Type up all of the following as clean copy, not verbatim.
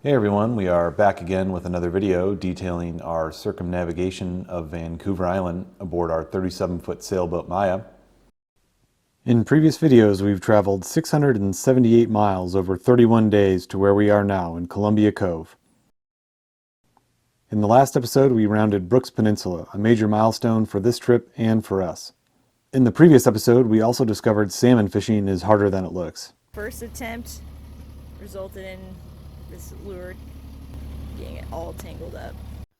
Hey everyone, we are back again with another video detailing our circumnavigation of Vancouver Island aboard our 37-foot sailboat Maya. In previous videos, we've traveled 678 miles over 31 days to where we are now in Columbia Cove. In the last episode, we rounded Brooks Peninsula, a major milestone for this trip and for us. In the previous episode, we also discovered salmon fishing is harder than it looks. First attempt resulted in this lure getting it all tangled up.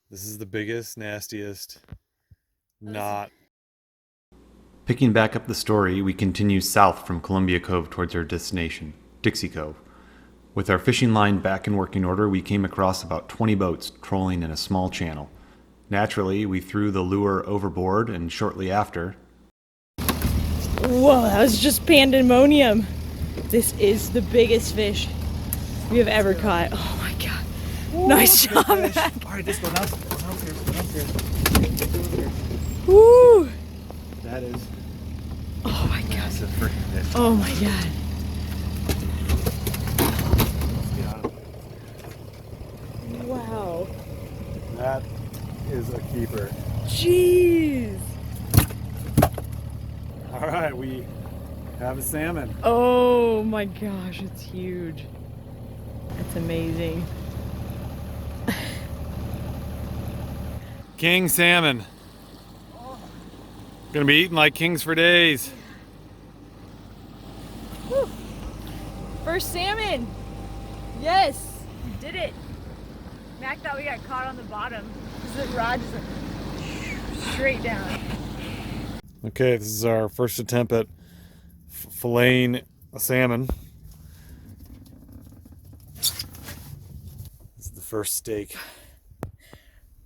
This is the biggest, nastiest knot. Picking back up the story, we continue south from Columbia Cove towards our destination, Dixie Cove. With our fishing line back in working order, we came across about 20 boats trolling in a small channel. Naturally, we threw the lure overboard, and shortly after... Whoa, that was just pandemonium. This is the biggest fish we have ever caught. Oh my god. Whoa, nice job, Mac. Alright, this one downstairs. Woo! That is oh my god. massive freaking fish. Oh my god. Let's get out of it. Wow. That is a keeper. Jeez. Alright, we have a salmon. Oh my gosh, it's huge. That's amazing. King salmon. Gonna be eating like kings for days. Woo. First salmon. Yes, we did it. Mac thought we got caught on the bottom because the rod just went straight down. Okay, this is our first attempt at filleting a salmon. This is the first steak.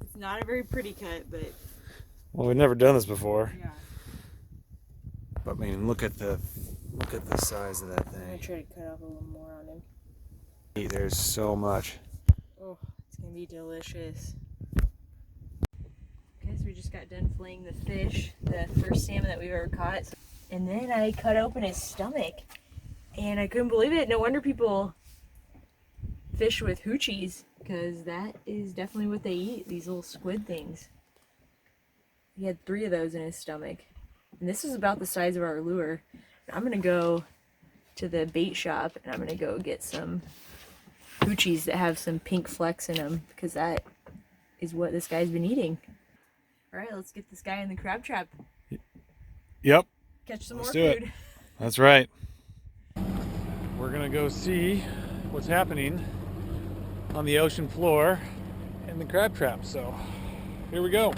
It's not a very pretty cut, but Well, we've never done this before. yeah. But I mean, look at the size of that I'm gonna thing. try to cut off a little more on him. There's so much. Oh, it's gonna be delicious. Okay, so we just got done filleting the fish, the first salmon that we've ever caught. And then I cut open his stomach, and I couldn't believe it. No wonder people fish with hoochies, because that is definitely what they eat, these little squid things. He had 3 of those in his stomach. And this is about the size of our lure. I'm gonna go to the bait shop and I'm gonna go get some hoochies that have some pink flecks in them, because that is what this guy's been eating. Alright, let's get this guy in the crab trap. Yep. Catch some Let's more do food. it. That's right. We're gonna go see what's happening on the ocean floor in the crab trap. So here we go.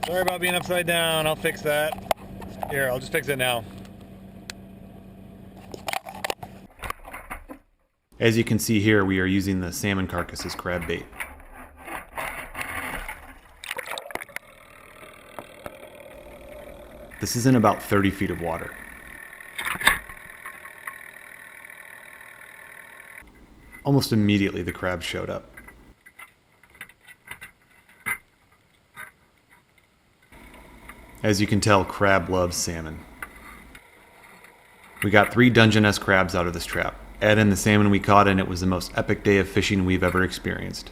Sorry about being upside down. I'll fix that. Here, I'll just fix it now. As you can see here, we are using the salmon carcass as crab bait. This is in about 30 feet of water. Almost immediately the crabs showed up. As you can tell, crab loves salmon. We got 3 Dungeness crabs out of this trap. Add in the salmon we caught and it was the most epic day of fishing we've ever experienced.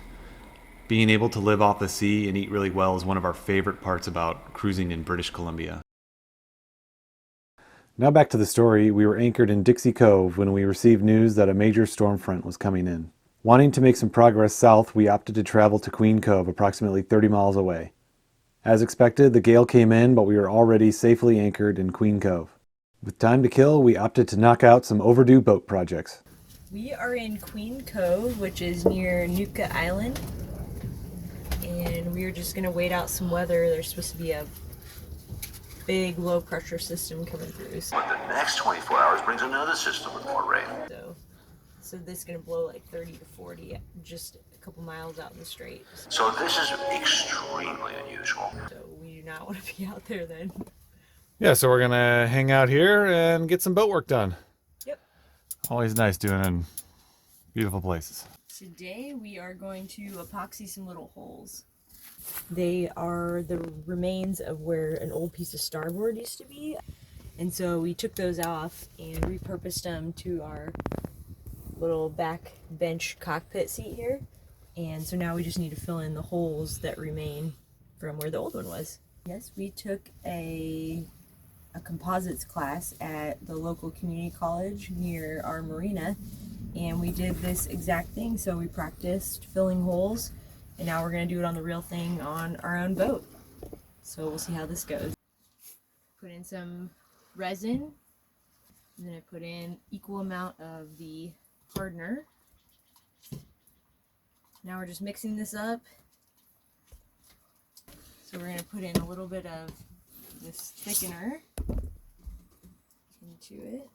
Being able to live off the sea and eat really well is one of our favorite parts about cruising in British Columbia. Now back to the story. We were anchored in Dixie Cove when we received news that a major storm front was coming in. Wanting to make some progress south, we opted to travel to Queen Cove, approximately 30 miles away. As expected, the gale came in, but we were already safely anchored in Queen Cove. With time to kill, we opted to knock out some overdue boat projects. We are in Queen Cove, which is near Nootka Island. And we are just going to wait out some weather. There's supposed to be a big low pressure system coming through. But the next 24 hours brings another system with more rain. So this is going to blow like 30 to 40 just a couple miles out in the strait. So this is extremely unusual. So we do not want to be out there then. Yeah, so we're gonna hang out here and get some boat work done. Yep. Always nice doing it in beautiful places. Today we are going to epoxy some little holes. They are the remains of where an old piece of starboard used to be. And so we took those off and repurposed them to our little back bench cockpit seat here. And so now we just need to fill in the holes that remain from where the old one was. Yes, we took a composites class at the local community college near our marina, and we did this exact thing. So we practiced filling holes, and now we're going to do it on the real thing on our own boat. So we'll see how this goes. Put in some resin, and then I put in equal amount of the hardener. Now we're just mixing this up. So we're going to put in a little bit of this thickener into it.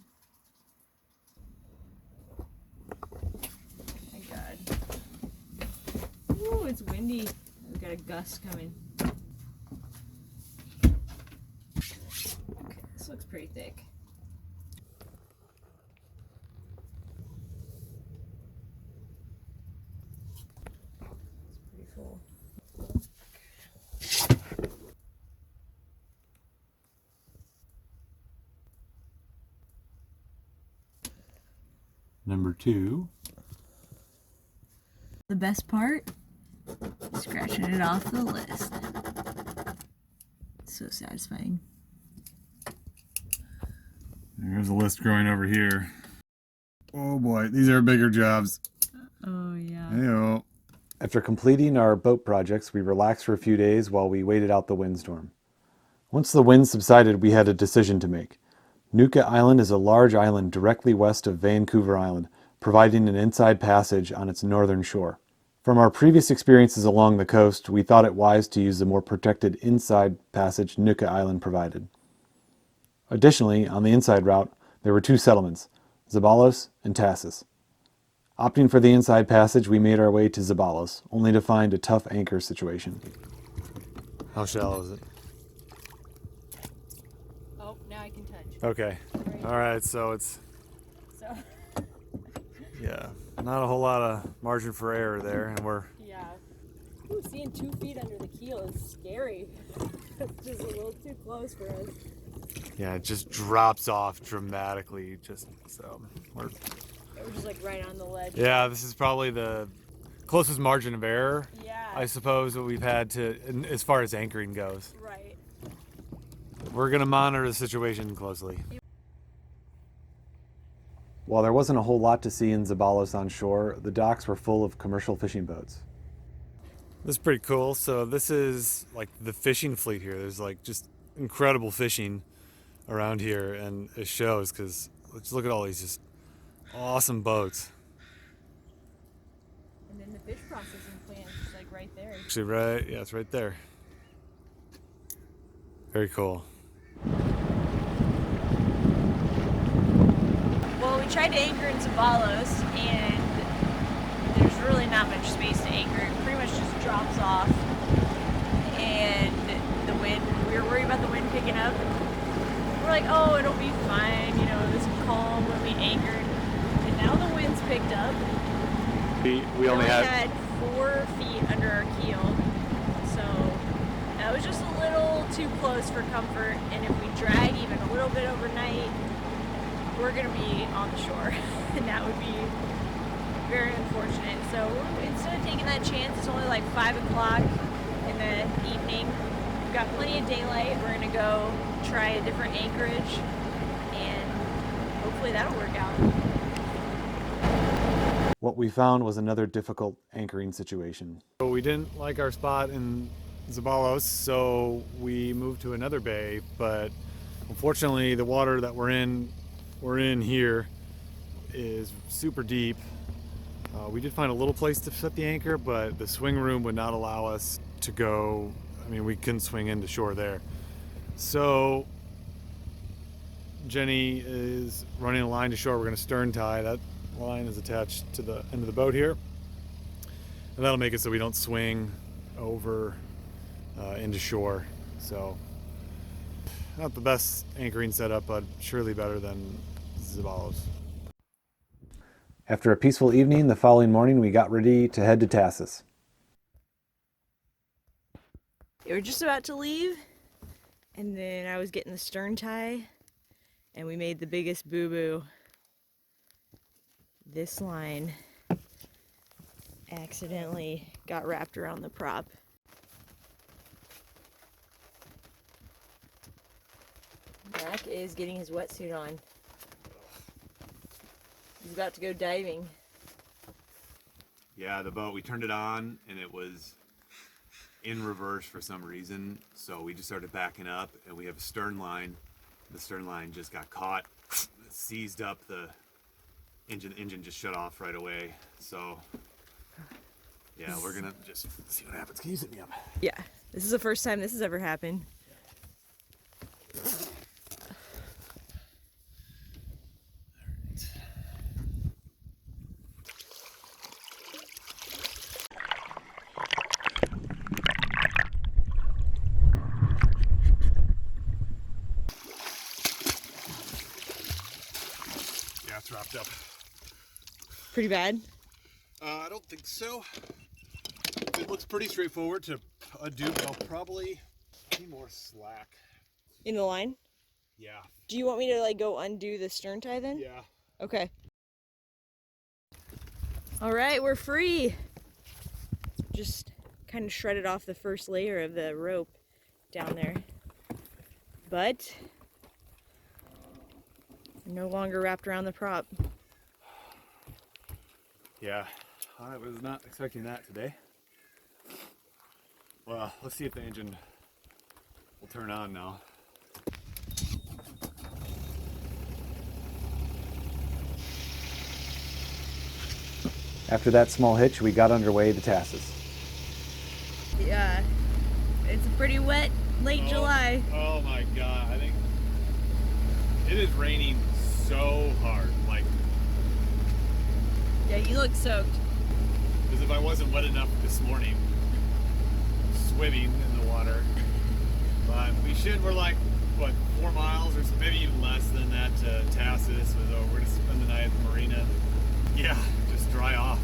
My God. Ooh, it's windy. We've got a gust coming. Okay, this looks pretty thick. It's pretty full. Number 2. The best part, scratching it off the list. So satisfying. There's a list growing over here. Oh boy, these are bigger jobs. Oh yeah. Heyo. After completing our boat projects, we relaxed for a few days while we waited out the windstorm. Once the wind subsided, we had a decision to make. Nuka Island is a large island directly west of Vancouver Island, providing an inside passage on its northern shore. From our previous experiences along the coast, we thought it wise to use the more protected inside passage Nuka Island provided. Additionally, on the inside route, there were 2 settlements, Zeballas and Tahsis. Opting for the inside passage, we made our way to Zeballas, only to find a tough anchor situation. How shallow is it? Oh, now I can touch. Okay. All right, so it's... So, Yeah, not a whole lot of margin for error there, and we're... yeah. Ooh, seeing 2 feet under the keel is scary. It's just a little too close for us. Yeah, it just drops off dramatically, just so... We're just like right on the ledge. Yeah, this is probably the closest margin of error, Yeah. I suppose, that we've had to, as far as anchoring goes. Right. We're going to monitor the situation closely. While there wasn't a whole lot to see in Zeballas on shore, the docks were full of commercial fishing boats. This is pretty cool. So this is like the fishing fleet here. There's like just incredible fishing around here, and it shows because let's look at all these just awesome boats. And then the fish processing plant is like right there. Actually, right, yeah, it's right there. Very cool. Well, we tried to anchor in Zeballas, and there's really not much space to anchor. It pretty much just drops off. And the wind, we were worried about the wind picking up. We're like, oh, it'll be fine, you know, it was calm when we anchored. And now the wind's picked up. We only had 4 feet under our keel. So that was just a little too close for comfort. And if we drag even a little bit overnight, we're going to be on the shore. And that would be very unfortunate. So instead of taking that chance, it's only like 5 o'clock in the evening. We've got plenty of daylight. We're going to go try a different anchorage, and hopefully that'll work out. What we found was another difficult anchoring situation. So we didn't like our spot in Zeballas, so we moved to another bay, but unfortunately the water that we're in here is super deep. We did find a little place to set the anchor, but the swing room would not allow us to go. I mean, we couldn't swing into shore there. So Jenny is running a line to shore. We're going to stern tie. That line is attached to the end of the boat here, and that'll make it so we don't swing over into shore. So not the best anchoring setup, but surely better than Zeballas. After a peaceful evening, the following morning we got ready to head to Tahsis. We were just about to leave, and then I was getting the stern tie and we made the biggest boo-boo. This line accidentally got wrapped around the prop. Mac is getting his wetsuit on. He's about to go diving. Yeah, the boat, we turned it on and it was in reverse for some reason. So we just started backing up and we have a stern line. The stern line just got caught, seized up the engine. The engine just shut off right away. So yeah, we're gonna just see what happens. Can you sit me up? Yeah, this is the first time this has ever happened. Yeah, it's wrapped up. Pretty bad. I don't think so. It looks pretty straightforward to undo, but I'll probably need more slack. In the line? Yeah. Do you want me to like go undo the stern tie then? Yeah. Okay. All right, we're free. Just kind of shredded off the first layer of the rope down there. But no longer wrapped around the prop. Yeah, I was not expecting that today. Well, let's see if the engine will turn on now. After that small hitch, we got underway to Tahsis. Yeah, it's pretty wet late July. Oh my god, I think it is raining so hard. Like, Yeah, you look soaked. as if I wasn't wet enough this morning swimming in the water. But we're like, what, 4 miles or so, maybe even less than that to Tahsis. So we're gonna spend the night at the marina. Yeah, just dry off.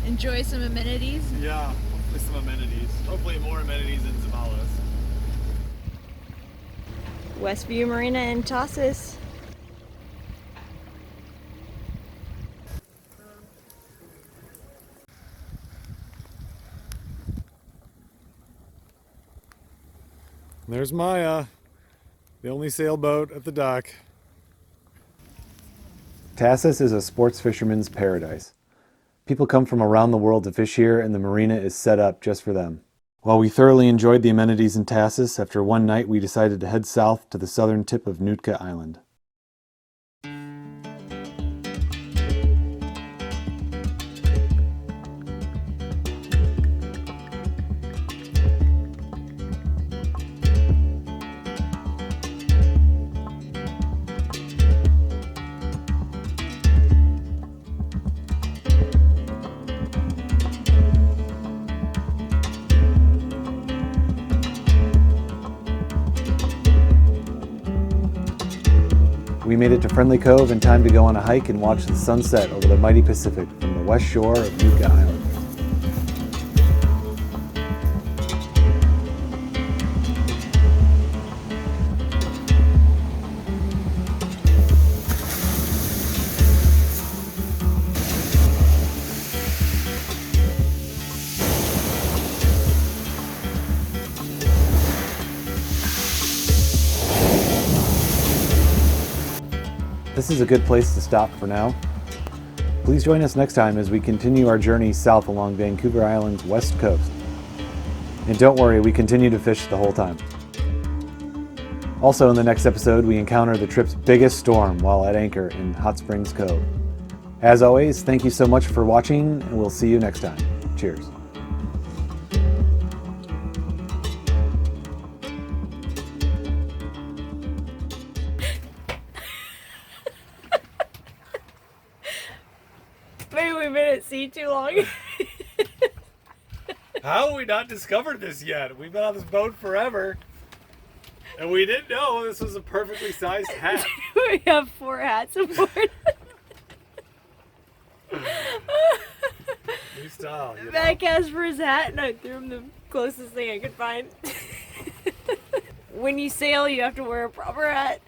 Enjoy some amenities. Yeah, hopefully some amenities. Hopefully more amenities in Zeballas. Westview Marina in Tahsis. There's Maya, the only sailboat at the dock. Tahsis is a sports fisherman's paradise. People come from around the world to fish here, and the marina is set up just for them. While we thoroughly enjoyed the amenities in Tahsis, after one night we decided to head south to the southern tip of Nootka Island. We made it to Friendly Cove in time to go on a hike and watch the sunset over the mighty Pacific from the west shore of Nootka Island. This is a good place to stop for now. Please join us next time as we continue our journey south along Vancouver Island's west coast. And don't worry, we continue to fish the whole time. Also in the next episode, we encounter the trip's biggest storm while at anchor in Hot Springs Cove. As always, thank you so much for watching, and we'll see you next time. Cheers. Maybe we've been at sea too long. How have we not discovered this yet? We've been on this boat forever, and we didn't know this was a perfectly sized hat. We have 4 hats aboard. New style, you know? Mac asked for his hat, and I threw him the closest thing I could find. When you sail, you have to wear a proper hat.